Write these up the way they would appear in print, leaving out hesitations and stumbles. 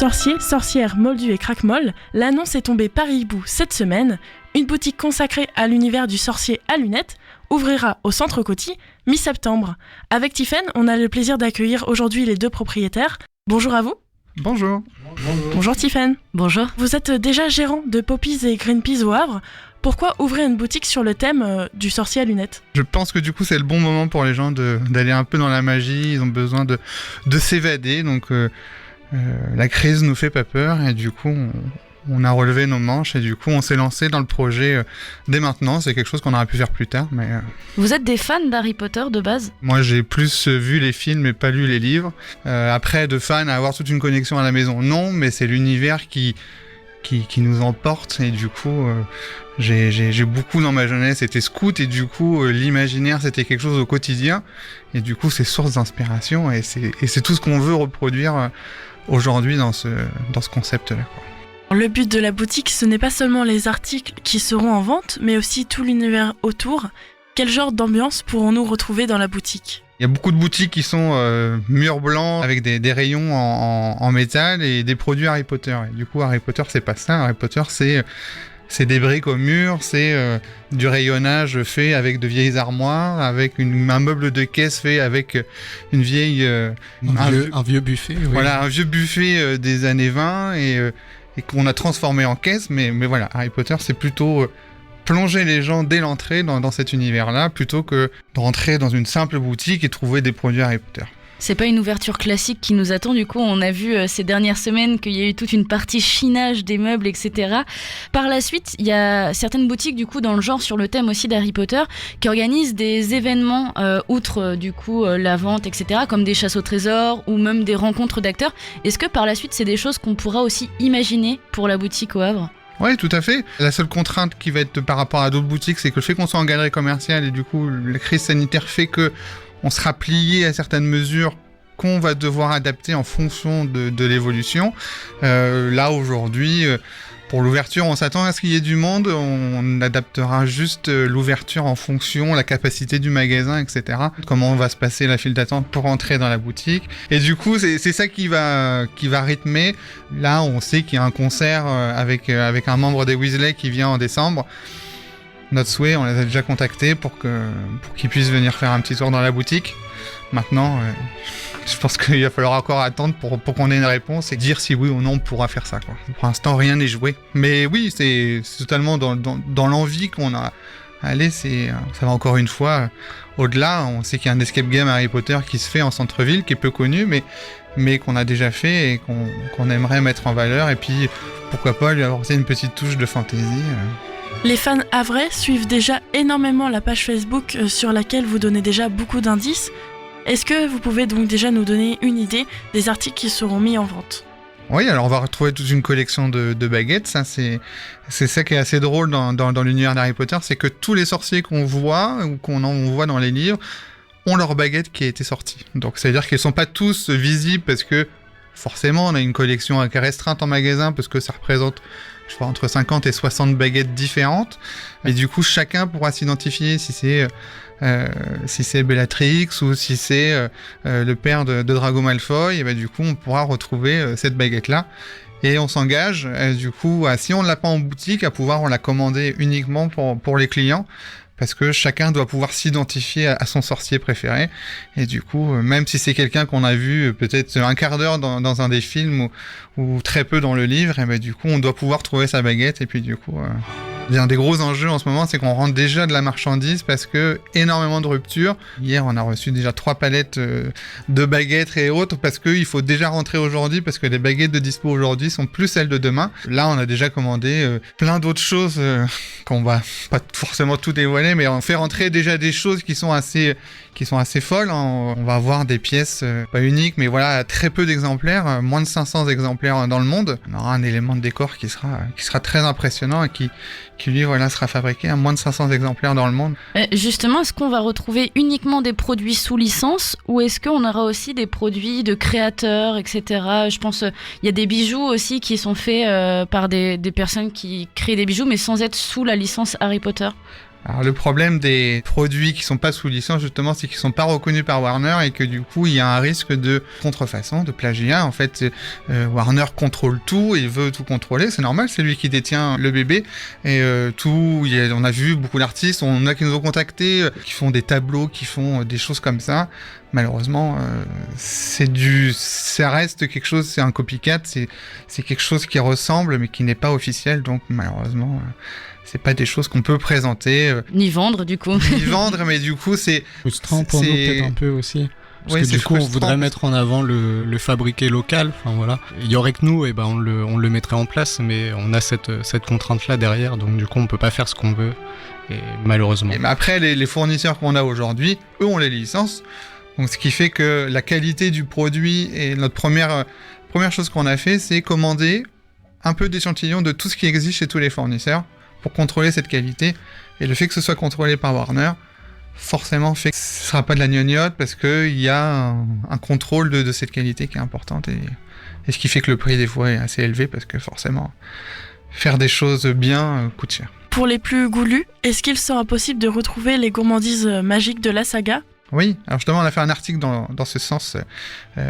Sorciers, sorcières, moldus et craquemolles, l'annonce est tombée par hibou cette semaine. Une boutique consacrée à l'univers du sorcier à lunettes ouvrira au Centre Coty mi-septembre. Avec Tiffaine, on a le plaisir d'accueillir aujourd'hui les deux propriétaires. Bonjour à vous. Bonjour. Bonjour Tiffaine. Bonjour. Vous êtes déjà gérant de Poppies et Greenpeace au Havre. Pourquoi ouvrir une boutique sur le thème du sorcier à lunettes ? Je pense que du coup c'est le bon moment pour les gens d'aller un peu dans la magie, ils ont besoin de s'évader, donc la crise nous fait pas peur et du coup on a relevé nos manches et du coup on s'est lancé dans le projet dès maintenant. C'est quelque chose qu'on aurait pu faire plus tard, mais... Vous êtes des fans d'Harry Potter de base ? Moi j'ai plus vu les films et pas lu les livres. Après de fan à avoir toute une connexion à la maison, non, mais c'est l'univers qui nous emporte et du coup j'ai beaucoup dans ma jeunesse été scout et du coup l'imaginaire c'était quelque chose au quotidien et du coup c'est source d'inspiration et c'est tout ce qu'on veut reproduire aujourd'hui dans ce concept là, quoi. Le but de la boutique, ce n'est pas seulement les articles qui seront en vente, mais aussi tout l'univers autour. Quel genre d'ambiance pourrons-nous retrouver dans la boutique ? Il y a beaucoup de boutiques qui sont murs blancs avec des rayons en métal et des produits Harry Potter. Et du coup, Harry Potter, c'est pas ça. Harry Potter, c'est des briques au mur, c'est du rayonnage fait avec de vieilles armoires, avec un meuble de caisse fait avec une vieille... un vieux buffet. Oui. Voilà, un vieux buffet des années 20 et qu'on a transformé en caisse. Mais voilà, Harry Potter, c'est plutôt... plonger les gens dès l'entrée dans cet univers-là, plutôt que de rentrer dans une simple boutique et trouver des produits Harry Potter. C'est pas une ouverture classique qui nous attend, du coup on a vu ces dernières semaines qu'il y a eu toute une partie chinage des meubles, etc. Par la suite, il y a certaines boutiques du coup dans le genre sur le thème aussi d'Harry Potter qui organisent des événements outre du coup la vente, etc. comme des chasses au trésor ou même des rencontres d'acteurs. Est-ce que par la suite c'est des choses qu'on pourra aussi imaginer pour la boutique au Havre ? Oui, tout à fait. La seule contrainte qui va être par rapport à d'autres boutiques, c'est que le fait qu'on soit en galerie commerciale et du coup la crise sanitaire fait que on sera plié à certaines mesures qu'on va devoir adapter en fonction de l'évolution. Là aujourd'hui, pour l'ouverture, on s'attend à ce qu'il y ait du monde, on adaptera juste l'ouverture en fonction, la capacité du magasin, etc. Comment va se passer la file d'attente pour entrer dans la boutique. Et du coup, c'est ça qui va rythmer. Là, on sait qu'il y a un concert avec un membre des Weasley qui vient en décembre. Notre souhait, on les a déjà contactés pour qu'ils puissent venir faire un petit tour dans la boutique. Maintenant, je pense qu'il va falloir encore attendre pour qu'on ait une réponse et dire si oui ou non on pourra faire ça, quoi. Pour l'instant, rien n'est joué. Mais oui, c'est totalement dans l'envie qu'on a. Allez, ça va encore une fois au-delà. On sait qu'il y a un escape game Harry Potter qui se fait en centre-ville, qui est peu connu, mais qu'on a déjà fait et qu'on aimerait mettre en valeur. Et puis, pourquoi pas lui apporter une petite touche de fantaisie. Les fans havrais suivent déjà énormément la page Facebook sur laquelle vous donnez déjà beaucoup d'indices. Est-ce que vous pouvez donc déjà nous donner une idée des articles qui seront mis en vente ? Oui, alors on va retrouver toute une collection de baguettes. Ça, c'est ça qui est assez drôle dans l'univers d'Harry Potter, c'est que tous les sorciers qu'on voit ou on voit dans les livres ont leur baguette qui a été sortie. Donc ça veut dire qu'ils ne sont pas tous visibles parce que forcément on a une collection restreinte en magasin parce que ça représente entre 50 et 60 baguettes différentes. Mais du coup, chacun pourra s'identifier si c'est Bellatrix ou si c'est le père de Drago Malfoy. Et ben, du coup, on pourra retrouver cette baguette-là. Et on s'engage, du coup, si on ne l'a pas en boutique, à pouvoir la commander uniquement pour les clients. Parce que chacun doit pouvoir s'identifier à son sorcier préféré. Et du coup, même si c'est quelqu'un qu'on a vu peut-être un quart d'heure dans un des films ou très peu dans le livre, et ben du coup, on doit pouvoir trouver sa baguette. Et puis du coup, un des gros enjeux en ce moment, c'est qu'on rentre déjà de la marchandise parce que énormément de ruptures. Hier, on a reçu déjà 3 palettes de baguettes et autres parce qu'il faut déjà rentrer aujourd'hui parce que les baguettes de dispo aujourd'hui sont plus celles de demain. Là, on a déjà commandé plein d'autres choses qu'on va pas forcément tout dévoiler, mais on fait rentrer déjà des choses qui sont assez folles. On va avoir des pièces pas uniques, mais voilà, très peu d'exemplaires, moins de 500 exemplaires dans le monde. On aura un élément de décor qui sera très impressionnant et qui lui sera fabriqué à moins de 500 exemplaires dans le monde. Justement, est-ce qu'on va retrouver uniquement des produits sous licence ou est-ce qu'on aura aussi des produits de créateurs, etc. Je pense il y a des bijoux aussi qui sont faits par des personnes qui créent des bijoux mais sans être sous la licence Harry Potter. Alors le problème des produits qui sont pas sous licence justement, c'est qu'ils sont pas reconnus par Warner et que du coup il y a un risque de contrefaçon, de plagiat. En fait, Warner contrôle tout, il veut tout contrôler, c'est normal, c'est lui qui détient le bébé et on a vu beaucoup d'artistes, on a qui nous ont contactés, qui font des tableaux, qui font des choses comme ça. Malheureusement, ça reste quelque chose, c'est un copycat, c'est quelque chose qui ressemble mais qui n'est pas officiel, donc malheureusement. C'est pas des choses qu'on peut présenter. Ni vendre, du coup. Ni vendre, mais du coup, c'est... frustrant pour nous, peut-être un peu aussi. Parce oui, que du coup, on voudrait mettre en avant le fabriqué local. Enfin, voilà. Il y aurait que nous, et on le mettrait en place, mais on a cette contrainte-là derrière. Donc, du coup, on peut pas faire ce qu'on veut. Et malheureusement. Mais après, les fournisseurs qu'on a aujourd'hui, eux, ont les licences. Donc, ce qui fait que la qualité du produit et notre première chose qu'on a fait, c'est commander un peu d'échantillons de tout ce qui existe chez tous les fournisseurs pour contrôler cette qualité. Et le fait que ce soit contrôlé par Warner, forcément fait que ce ne sera pas de la gnognotte parce qu'il y a un contrôle de cette qualité qui est importante et ce qui fait que le prix des fois est assez élevé parce que forcément faire des choses bien coûte cher. Pour les plus goulus, est-ce qu'il sera possible de retrouver les gourmandises magiques de la saga ? Oui, alors justement on a fait un article dans ce sens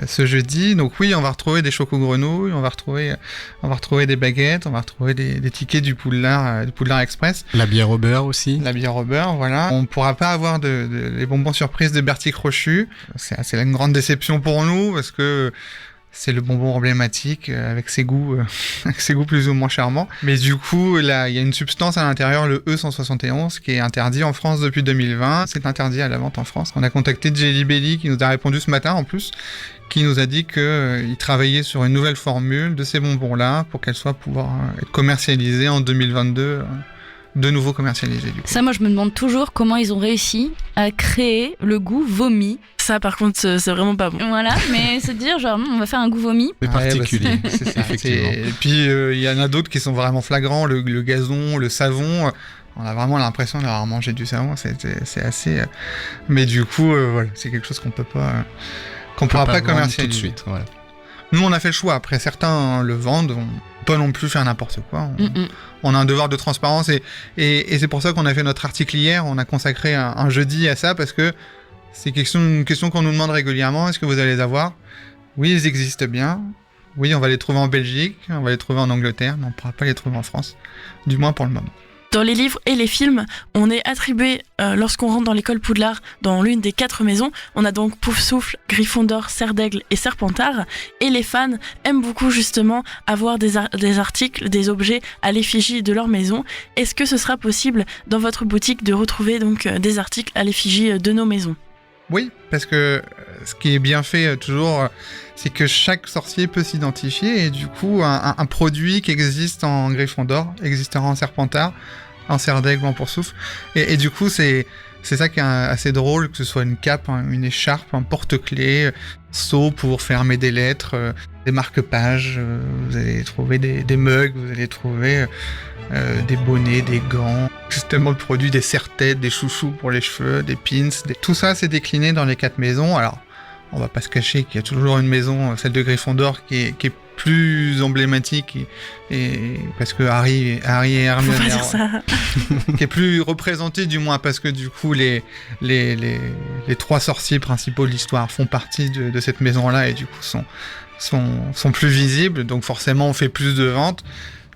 ce jeudi. Donc oui, on va retrouver des chocos-grenouilles, on va retrouver des baguettes, on va retrouver des tickets du Poudlard Express. La bière au beurre aussi. La bière au beurre, voilà. On ne pourra pas avoir les bonbons surprises de Bertie Crochu. C'est une grande déception pour nous parce que c'est le bonbon emblématique avec ses goûts plus ou moins charmants. Mais du coup, là, il y a une substance à l'intérieur, le E171, qui est interdit en France depuis 2020. C'est interdit à la vente en France. On a contacté Jelly Belly qui nous a répondu ce matin en plus, qui nous a dit qu'il travaillait sur une nouvelle formule de ces bonbons-là pour qu'elles soient pouvoir être commercialisées en 2022. De nouveau commercialisées du coup. Ça, moi, je me demande toujours comment ils ont réussi à créer le goût vomi. Ça, par contre, c'est vraiment pas bon. Voilà, mais se dire, genre, on va faire un goût vomi. C'est particulier. C'est ça, effectivement. Et puis, il y en a d'autres qui sont vraiment flagrants, le gazon, le savon. On a vraiment l'impression d'avoir mangé du savon. C'est assez... Mais du coup, voilà, c'est quelque chose qu'on pourra pas commercialiser. Tout de suite, voilà. Nous, on a fait le choix. Après, certains le vendent. On peut pas non plus faire n'importe quoi. On a un devoir de transparence et c'est pour ça qu'on a fait notre article hier. On a consacré un jeudi à ça parce que c'est une question qu'on nous demande régulièrement. Est-ce que vous allez les avoir ? Oui, ils existent bien. Oui, on va les trouver en Belgique, on va les trouver en Angleterre, mais on ne pourra pas les trouver en France. Du moins pour le moment. Dans les livres et les films, on est attribué, lorsqu'on rentre dans l'école Poudlard, dans l'une des 4 maisons, on a donc Poufsouffle, Gryffondor, Serdaigle et Serpentard, et les fans aiment beaucoup justement avoir des articles, des objets à l'effigie de leur maison. Est-ce que ce sera possible dans votre boutique de retrouver donc des articles à l'effigie de nos maisons ? Oui, parce que ce qui est bien fait toujours, c'est que chaque sorcier peut s'identifier et du coup, un produit qui existe en Gryffondor existera en Serpentard, en Serdaigle ou en Poufsouffle. Et du coup, c'est ça qui est assez drôle, que ce soit une cape, une écharpe, un porte-clés, seau pour fermer des lettres, des marque-pages, vous allez trouver des mugs, vous allez trouver des bonnets, des gants, tellement de produits, des serre-têtes, des chouchous pour les cheveux, des pins, tout ça c'est décliné dans les 4 maisons. Alors, on va pas se cacher qu'il y a toujours une maison, celle de Gryffondor, qui est plus emblématique et parce que Harry et Hermione, faut pas dire ça. qui est plus représenté du moins parce que du coup les 3 sorciers principaux de l'histoire font partie de cette maison-là et du coup sont plus visibles, donc forcément on fait plus de ventes.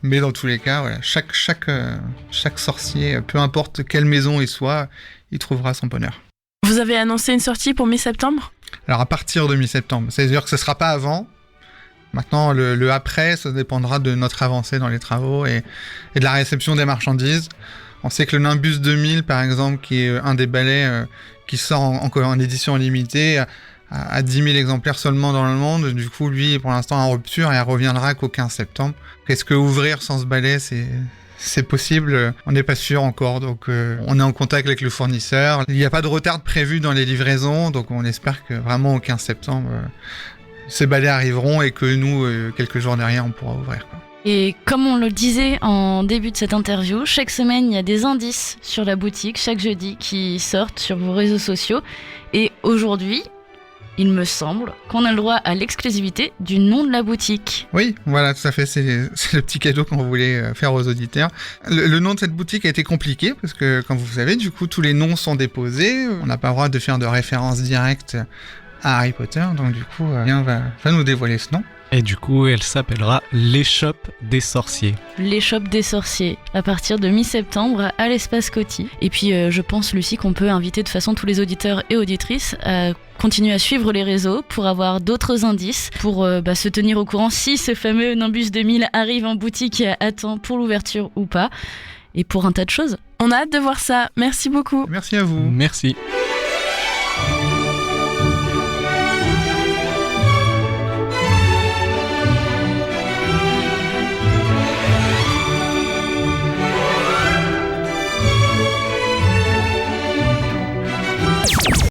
Mais dans tous les cas, voilà, chaque sorcier, peu importe quelle maison il soit, il trouvera son bonheur. Vous avez annoncé une sortie pour mi-septembre ? Alors à partir de mi-septembre, c'est-à-dire que ce ne sera pas avant. Maintenant, le après, ça dépendra de notre avancée dans les travaux et de la réception des marchandises. On sait que le Nimbus 2000, par exemple, qui est un des balais qui sort en édition limitée, à 10 000 exemplaires seulement dans le monde. Du coup, lui, pour l'instant, en rupture et elle reviendra qu'au 15 septembre. Est-ce que ouvrir sans ce balai, c'est possible ? On n'est pas sûr encore, donc on est en contact avec le fournisseur. Il n'y a pas de retard prévu dans les livraisons, donc on espère que vraiment au 15 septembre, ces balais arriveront et que nous, quelques jours derrière, on pourra ouvrir, quoi. Et comme on le disait en début de cette interview, chaque semaine, il y a des indices sur la boutique, chaque jeudi, qui sortent sur vos réseaux sociaux. Et aujourd'hui, il me semble qu'on a le droit à l'exclusivité du nom de la boutique. Oui, voilà, tout à fait. C'est le petit cadeau qu'on voulait faire aux auditeurs. Le nom de cette boutique a été compliqué parce que, comme vous savez, du coup, tous les noms sont déposés. On n'a pas le droit de faire de référence directe à Harry Potter. Donc, du coup, Lien va nous dévoiler ce nom. Et du coup, elle s'appellera l'échoppe des sorciers. L'échoppe des sorciers, à partir de mi-septembre à l'espace Coty. Et puis je pense, Lucie, qu'on peut inviter de façon tous les auditeurs et auditrices à continuer à suivre les réseaux pour avoir d'autres indices, pour se tenir au courant si ce fameux Nimbus 2000 arrive en boutique à temps pour l'ouverture ou pas, et pour un tas de choses. On a hâte de voir ça. Merci beaucoup. Merci à vous. Merci.